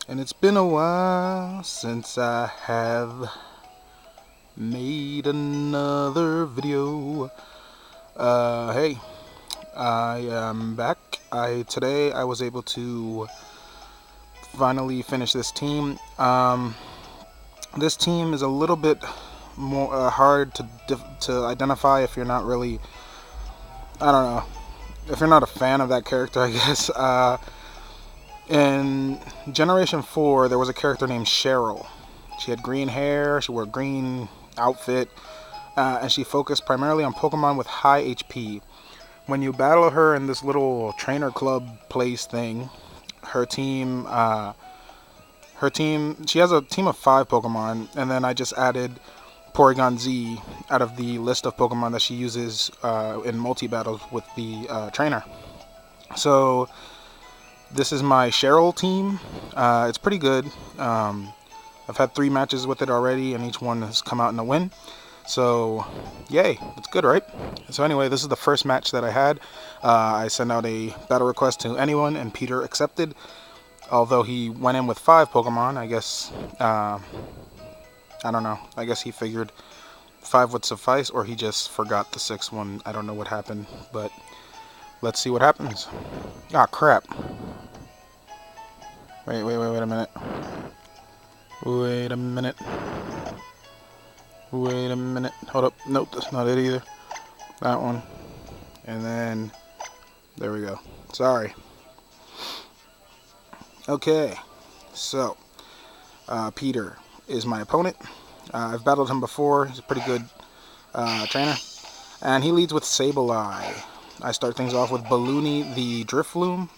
And it's been a while since I have made another video. Hey, I am back. Today I was able to finally finish this team. This team is a little bit more hard to identify if you're not really, I don't know, if you're not a fan of that character, I guess. In Generation 4, there was a character named Cheryl. She had green hair, she wore a green outfit, and she focused primarily on Pokemon with high HP. When you battle her in this little trainer club place thing, her team, she has a team of 5 Pokemon, and then I just added Porygon Z out of the list of Pokemon that she uses in multi-battles with the trainer. So this is my Cheryl team. It's pretty good. I've had 3 matches with it already, and each one has come out in a win. So, yay, it's good, right? So anyway, this is the first match that I had. I sent out a battle request to anyone, and Peter accepted. Although he went in with 5 Pokemon, I guess, I don't know. I guess he figured 5 would suffice, or he just forgot the 6th one. I don't know what happened, but let's see what happens. Ah, crap. Wait a minute. Wait a minute. Wait a minute. Hold up. Nope, that's not it either. That one. And then, there we go. Sorry. Okay. So, Peter is my opponent. I've battled him before. He's a pretty good trainer. And he leads with Sableye. I start things off with Balloony the Drifblim.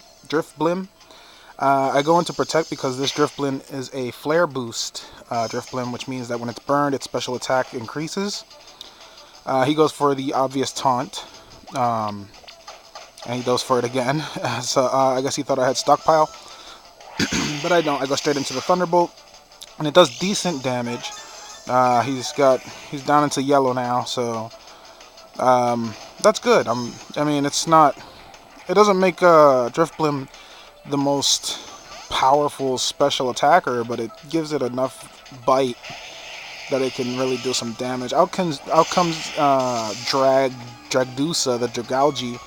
I go into Protect because this Drifblim is a Flare Boost Drifblim, which means that when it's burned, its special attack increases. He goes for the obvious Taunt, and he goes for it again. So I guess he thought I had Stockpile, but I don't. I go straight into the Thunderbolt, and it does decent damage. He's down into yellow now, so that's good. I mean, it doesn't make Drifblim the most powerful special attacker, but it gives it enough bite that it can really do some damage. Out comes Dragdusa, the Dragalge.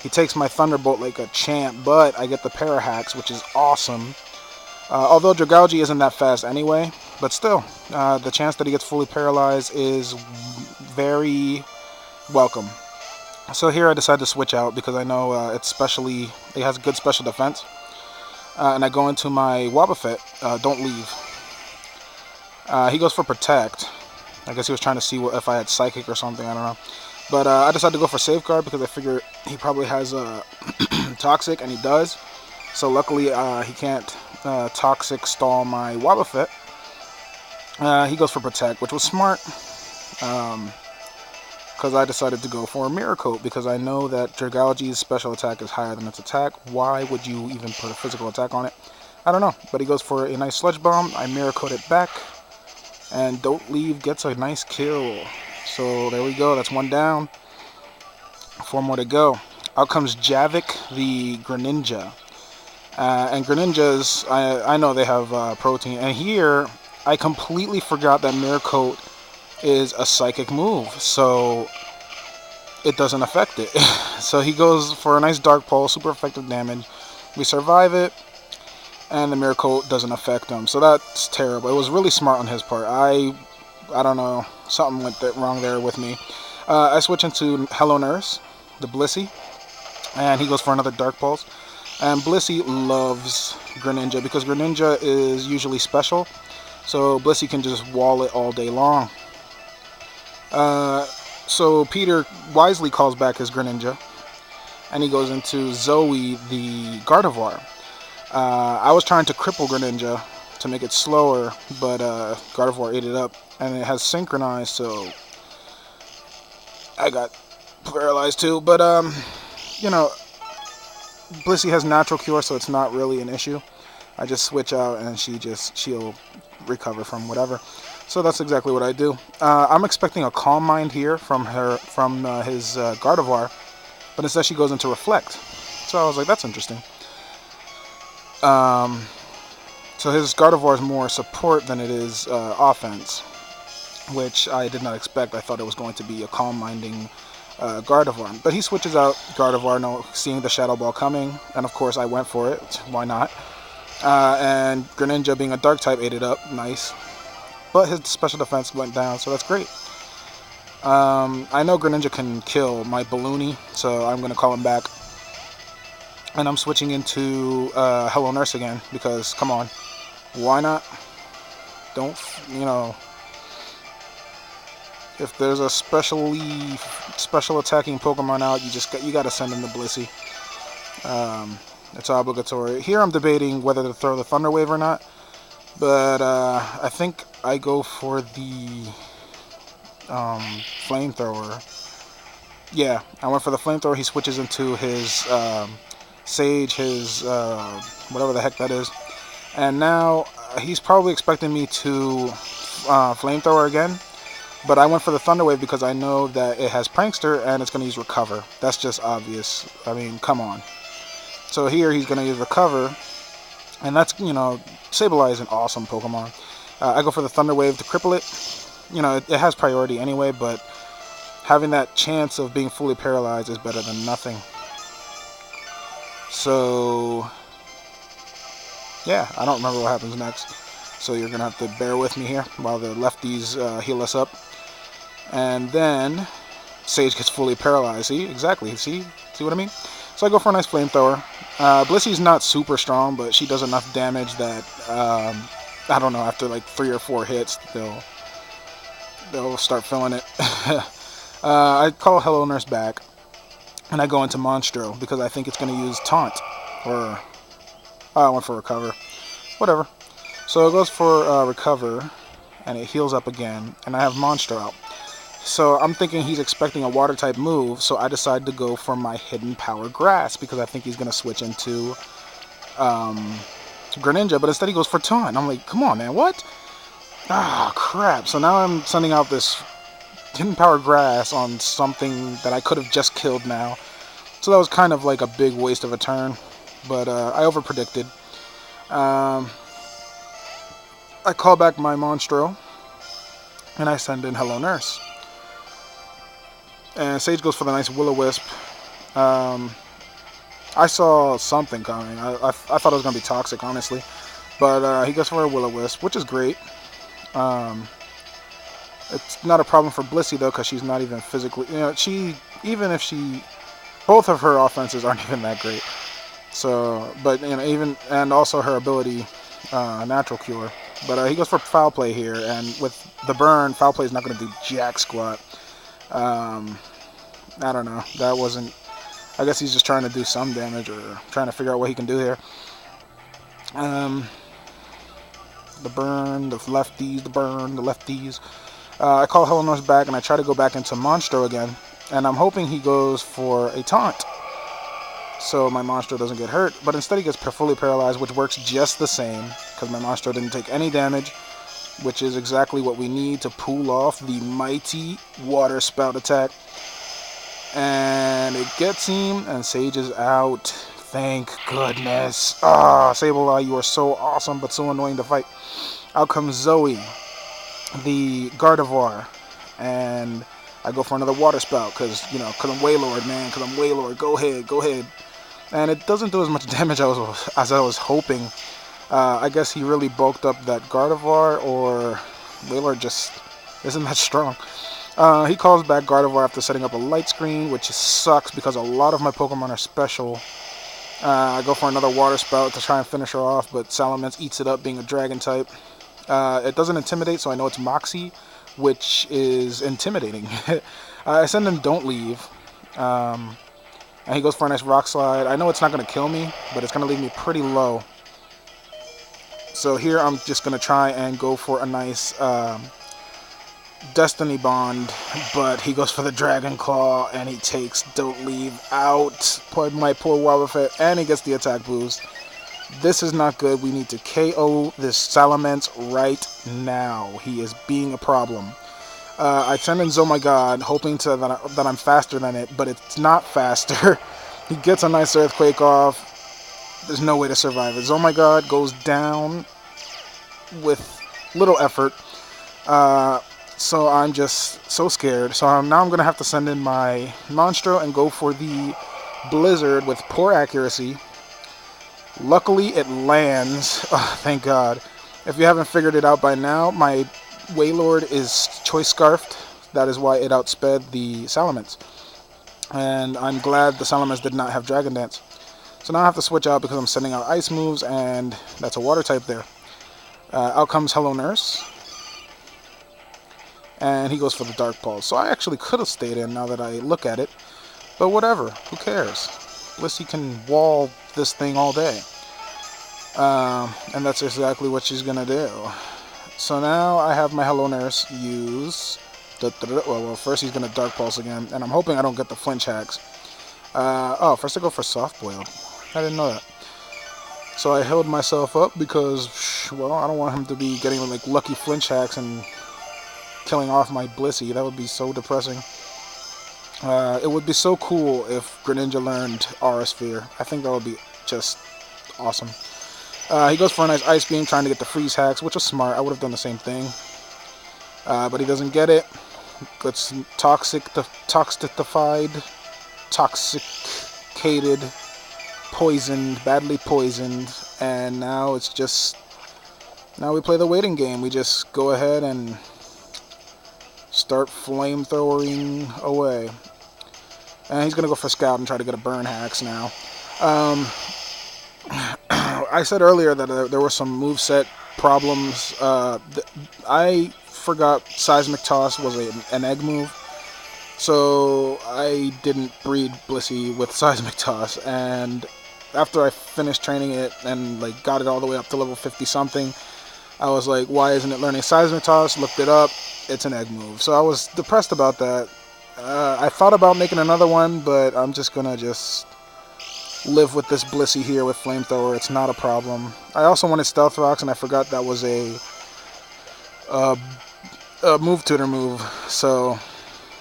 He takes my Thunderbolt like a champ, but I get the Parahacks, which is awesome. Although Dragalge isn't that fast anyway, but still, the chance that he gets fully paralyzed is very welcome. So here I decide to switch out because I know it has good special defense. And I go into my Wobbuffet, Don't Leave. He goes for Protect. I guess he was trying to see if I had Psychic or something, I don't know. But I decided to go for Safeguard because I figure he probably has Toxic, and he does. So luckily he can't Toxic stall my Wobbuffet. He goes for Protect, which was smart. Because I decided to go for a Mirror Coat because I know that Dragalge's special attack is higher than its attack. Why would you even put a physical attack on it? I don't know, but he goes for a nice Sludge Bomb. I Mirror Coat it back, and Don't Leave gets a nice kill. So there we go, that's 1 down. 4 more to go. Out comes Javik the Greninja. And Greninjas, I know they have protein, and here I completely forgot that Mirror Coat is a psychic move, so it doesn't affect it. So he goes for a nice Dark Pulse, super effective damage. We survive it, and the Mirror Coat doesn't affect him, so that's terrible. It was really smart on his part. I don't know, something went wrong there with me. I switch into Hello Nurse, the Blissey, and he goes for another Dark Pulse. And Blissey loves Greninja because Greninja is usually special, so Blissey can just wall it all day long. So Peter wisely calls back his Greninja, and he goes into Zoe the Gardevoir. I was trying to cripple Greninja to make it slower, but Gardevoir ate it up, and it has synchronized, so I got paralyzed too. But you know, Blissey has natural cure, so it's not really an issue. I just switch out, and she'll recover from whatever. So that's exactly what I do. I'm expecting a Calm Mind here from his Gardevoir, but instead she goes into Reflect. So I was like, that's interesting. So his Gardevoir is more support than it is offense, which I did not expect. I thought it was going to be a calm-minding Gardevoir. But he switches out Gardevoir, seeing the Shadow Ball coming, and of course I went for it. Why not? And Greninja, being a Dark type, ate it up. Nice. But his special defense went down, so that's great. I know Greninja can kill my Balloony, so I'm going to call him back. And I'm switching into Hello Nurse again, because, come on, why not? Don't, if there's a special attacking Pokemon out, you got to send in the Blissey. It's obligatory. Here I'm debating whether to throw the Thunder Wave or not, but I think I go for the Flamethrower. Yeah, I went for the Flamethrower. He switches into his Sage, his whatever the heck that is, and now he's probably expecting me to Flamethrower again, but I went for the Thunder Wave because I know that it has Prankster and it's going to use Recover. That's just obvious. I mean, come on. So here he's going to use Recover, and that's, Sableye is an awesome Pokemon. I go for the Thunder Wave to cripple it. It has priority anyway, but having that chance of being fully paralyzed is better than nothing. So, yeah, I don't remember what happens next. So you're going to have to bear with me here while the lefties heal us up. And then Sage gets fully paralyzed. See? Exactly. See what I mean? So I go for a nice Flamethrower. Blissey's not super strong, but she does enough damage that, I don't know, after like 3 or 4 hits, they'll start feeling it. I call Hello Nurse back, and I go into Monstro, because I think it's going to use Taunt. Or, I went for Recover. Whatever. So it goes for Recover, and it heals up again, and I have Monstro out. So I'm thinking he's expecting a Water-type move, so I decide to go for my Hidden Power Grass, because I think he's going to switch into Greninja, but instead he goes for Taunt. I'm like, come on, man, what? Ah, crap. So now I'm sending out this Hidden Power Grass on something that I could have just killed now. So that was kind of like a big waste of a turn, but I overpredicted. I call back my Monstro, and I send in Hello Nurse. And Sage goes for the nice Will-O-Wisp. I saw something coming. I thought it was going to be Toxic, honestly. But he goes for a Will-O-Wisp, which is great. It's not a problem for Blissey, though, because she's not even physically... both of her offenses aren't even that great. So, but, and also her ability, Natural Cure. But he goes for Foul Play here, and with the burn, Foul Play is not going to do jack squat. I don't know. That wasn't... I guess he's just trying to do some damage, or trying to figure out what he can do here. The burn, the lefties, the burn, the lefties. I call Hello Nurse back, and I try to go back into Monstro again. And I'm hoping he goes for a Taunt, so my Monstro doesn't get hurt. But instead he gets fully paralyzed, which works just the same, because my Monstro didn't take any damage, which is exactly what we need to pull off the mighty Water Spout attack. And it gets him, and Sage is out. Thank goodness. Ah, Sableye, you are so awesome, but so annoying to fight. Out comes Zoe, the Gardevoir, and I go for another Water Spout, because I'm Wailord, man, because I'm Wailord. Go ahead. And it doesn't do as much damage as I was hoping. I guess he really bulked up that Gardevoir, or Wailord just isn't that strong. He calls back Gardevoir after setting up a light screen, which sucks because a lot of my Pokemon are special. I go for another Water Spout to try and finish her off, but Salamence eats it up, being a Dragon type. It doesn't intimidate, so I know it's Moxie, which is intimidating. I send him Don't Leave, and he goes for a nice Rock Slide. I know it's not going to kill me, but it's going to leave me pretty low. So here I'm just going to try and go for a nice Destiny Bond, but he goes for the Dragon Claw, and he takes Don't Leave out. My poor Wobbuffet, and he gets the attack boost. This is not good. We need to KO this Salamence right now. He is being a problem. I send in Zomagod, hoping that I'm faster than it, but it's not faster. He gets a nice Earthquake off. There's no way to survive it. Zomagod goes down, with little effort. So I'm just so scared. So now I'm going to have to send in my Monstro and go for the Blizzard with poor accuracy. Luckily, it lands. Oh, thank God. If you haven't figured it out by now, my Wailord is Choice Scarfed. That is why it outsped the Salamence. And I'm glad the Salamence did not have Dragon Dance. So now I have to switch out because I'm sending out Ice moves, and that's a Water type there. Out comes Hello Nurse. And he goes for the Dark Pulse. So I actually could have stayed in now that I look at it. But whatever. Who cares? Blissey can wall this thing all day. And that's exactly what she's going to do. So now I have my Hello Nurse use... Well, first he's going to Dark Pulse again. And I'm hoping I don't get the flinch hacks. First I go for Soft Boiled. I didn't know that. So I held myself up because, well, I don't want him to be getting like lucky flinch hacks and killing off my Blissey. That would be so depressing. It would be so cool if Greninja learned Aura Sphere. I think that would be just awesome. He goes for a nice Ice Beam, trying to get the freeze hacks, which was smart. I would have done the same thing. But he doesn't get it. Gets toxified, toxicated, poisoned, badly poisoned, and now it's just... Now we play the waiting game. We just go ahead and start flamethrowing away. And he's going to go for Scout and try to get a burn hacks now. I said earlier that there were some moveset problems. I forgot Seismic Toss was an egg move. So I didn't breed Blissey with Seismic Toss. And after I finished training it and like got it all the way up to level 50 something, I was like, why isn't it learning Seismic Toss? Looked it up. It's an egg move. So I was depressed about that. I thought about making another one, but I'm just going to live with this Blissey here with Flamethrower. It's not a problem. I also wanted Stealth Rocks, and I forgot that was a move tutor move. So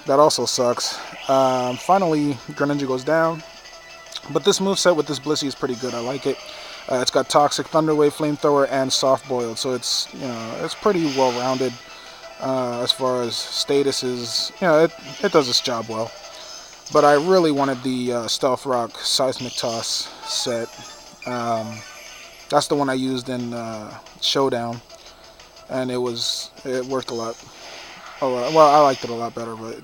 that also sucks. Finally, Greninja goes down. But this moveset with this Blissey is pretty good. I like it. It's got Toxic, Thunder Wave, Flamethrower, and Soft Boiled. So it's, it's pretty well-rounded. As far as statuses, it does its job well. But I really wanted the Stealth Rock Seismic Toss set. That's the one I used in Showdown, and it worked a lot. Well, I liked it a lot better, but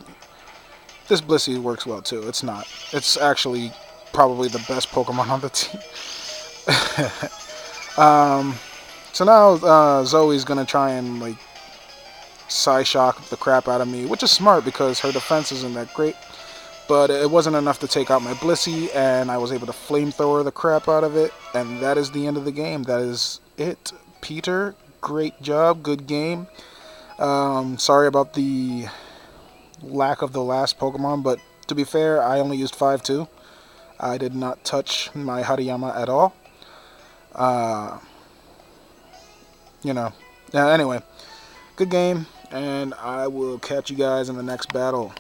this Blissey works well too. It's actually probably the best Pokemon on the team. So now Zoe's gonna try and like Psyshock the crap out of me, which is smart because her defense isn't that great. But it wasn't enough to take out my Blissey, and I was able to Flamethrower the crap out of it, and that is the end of the game. That is it. Peter, great job, good game. Sorry about the lack of the last Pokemon, but to be fair, I only used 5-2. I did not touch my Hariyama at all. Anyway, good game, and I will catch you guys in the next battle.